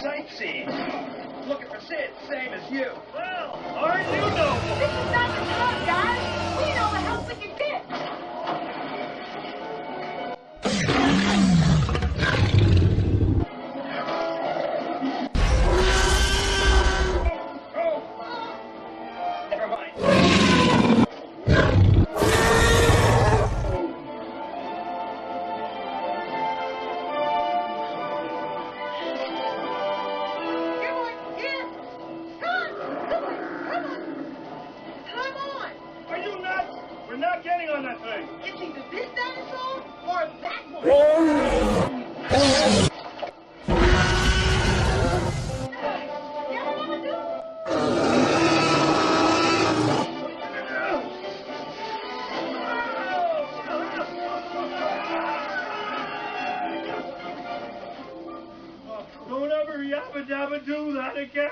sightseeing. Looking for Sid, same as you. Well, aren't you noble? This is not the club, guys. We need all the help we can get. Oh! Never mind. Are you nuts? We're not getting on that thing. It's either this dinosaur or that one. You ever wanna do? Don't ever yabba dabba do that again.